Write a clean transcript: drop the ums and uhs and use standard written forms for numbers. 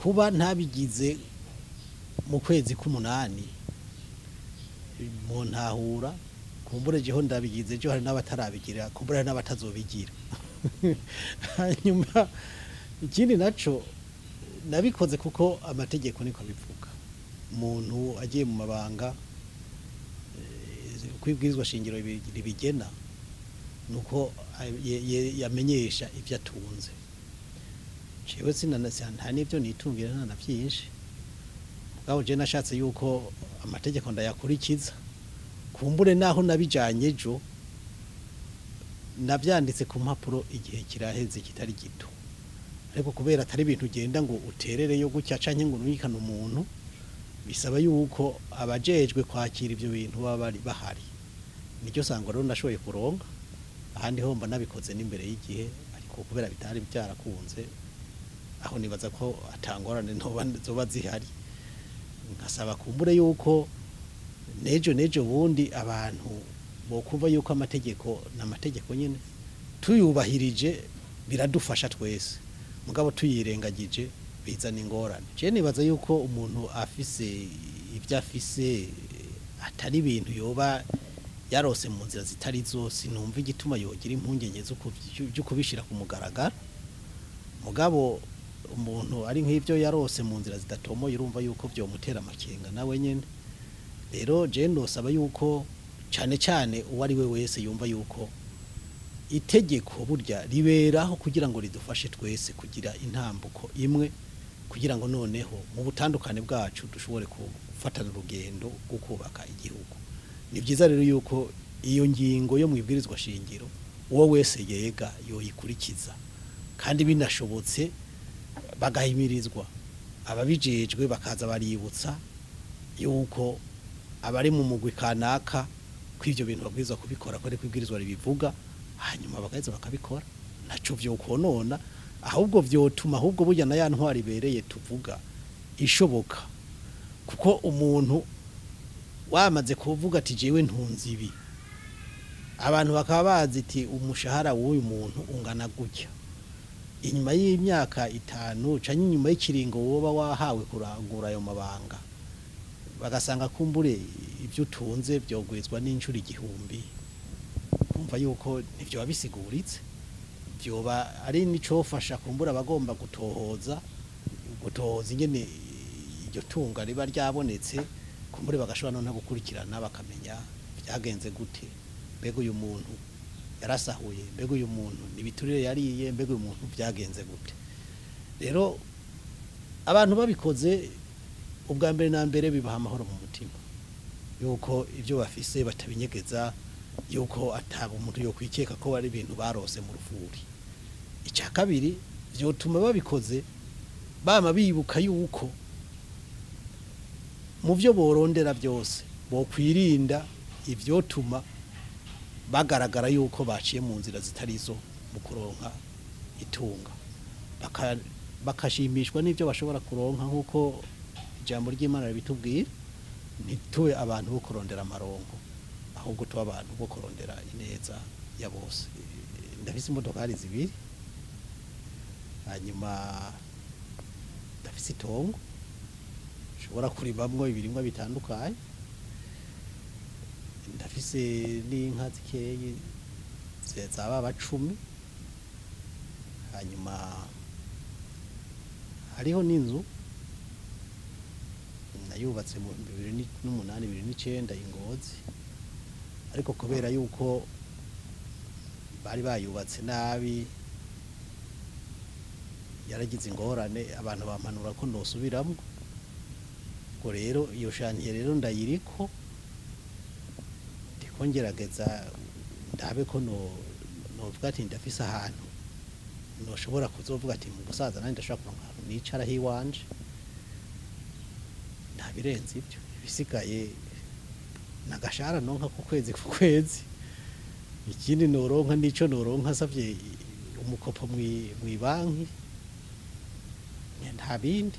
kuba ntabigize mu kwezi k'umunani mu ntahura kumbure jeho ndabigize jo hari n'abatarabigira kumbure hari n'abatazobigira hanyuma ikindi naco nabikoze kuko amategeko niko bivuga umuntu agiye mu mabanga kwibwirizwa shingiro ribigena nuko yamenyesha ivyo atunze jewe nta n'ivyo nitungira nta navyinshi mugabo je nashatse yuko amategeko ndayakurikiza kumbure naho nabijanye ejo navyanditse ku mpapuro igihe kiraheze kitari gito ariko kubera atari ibintu ugenda ngo uterereyo gutya canke ngo nuyikane umuntu bisaba yuko abajejwe kwakira ivyo bintu baba bari bahari nicyo sangwa rero nashoboye kuronka ahandi ho mba nabikoze n'imbere y'igihe ariko kubera bitari byarakunze aho nibaza ko atangorane zoba zihari nkasaba kumbure yuko nejo bundi abantu bokumva yuko amategeko n'amategeko nyene tuyubahirije biradufasha twese mugabo tuyirengagije bizana ingorane je nibaza yuko umuntu afise ivyo afise atari ibintu yoba yarose mu nzira zitari zose numva igituma yogira impungenge zo kubishira ku mugaragaro mugabo umuntu ari nk'ivyo yarose mu nzira zidatomoye urumva yuko byo mutera amakenga nawe nyene rero je ndosaba yuko cyane uwari we wese yumva yuko itegeko burya riberaho kugira ngo ridufashe twese kugira intambuko imwe kugira ngo noneho mu butandukane bwacu dushobore gufatana urugendo rwo kubaka igihugu ni byiza rero yuko iyo ngingo yo mwibwirizwa shingiro uwo wese yega yoyikurikiza kandi binashobotse bagahimirizwa ababijejwe bakaza baributsa yuko abari mu mugwi kanaka kw'ivyo bintu babwirizwa kubikora ko ari kwibwirizwa ribivuga hanyuma bagaheza bakabikora naco vyo konona ahubwo vyotuma ahubwo burya na ya ntwari bereye tuvuga ishoboka kuko umuntu wamaze kuvuga ati jewe ntunzi ibi abantu bakaba bazi ati umushahara w'uyu muntu ungana gutya inyuma y'imyaka 5 canke inyuma y'ikiringo woba wahawe kurangura ayo mabanga bagasanga kumbure ibyo utunze byogwizwa n'incuri igihumbi kumva yuko nivyo babisiguritse byoba ari nicofasha kumbura abagomba gutohoza ingene iryo tunga riba ryabonetse kumbure bagashobora no gukurikirana bakamenya byagenze gute mbega uyu muntu yarasahuye mbega uyu muntu nibiturire yariye mbega uyu muntu byagenze gute rero abantu babikoze ubwa mbere na mbere bibaha amahoro mu mutima yuko ibyo bafise batabinyegeza yuko ataba umuntu yo kwikeka ko bari ibintu barose mu rufuri icya kabiri byotuma babikoze bama bibuka yuko mu byo borondera byose bo kwirinda ivyotuma bagaragara yuko baciye mu nzira zitari zo mu kuronka itunga bakashimishwa n'ibyo bashobora kuronka nkuko ijambo ry'Imana bitubwira ntitube abantu bo kurondera amaronko ahubwo tuba abantu bo kurondera ineza ya bose ndafise imodoka zibiri hanyuma ndafise itongo ushobora kuribamwo ibirimwa bitandukanye ndafise n'inka zikeyi zaba 10 hanyuma hariho n'inzu nayubatse mu 2008 2009 Ingozi ariko kubera yuko bari bayubatse nabi yaragize ingorane abantu bampanura ko ndosubiramo ngo rero iyo shantiye rero ndayiriko ndikongerageza ndabe ko novuga ati ndafise ahantu noshobora kuzovuga ati mu gusaza nandi ndashaka kuronka nicara hiwanje ntabirenze ibyo bisigaye nagashara nonka ku kwezi ikindi noronka nico noronka savye umukopo mwi banki nta bindi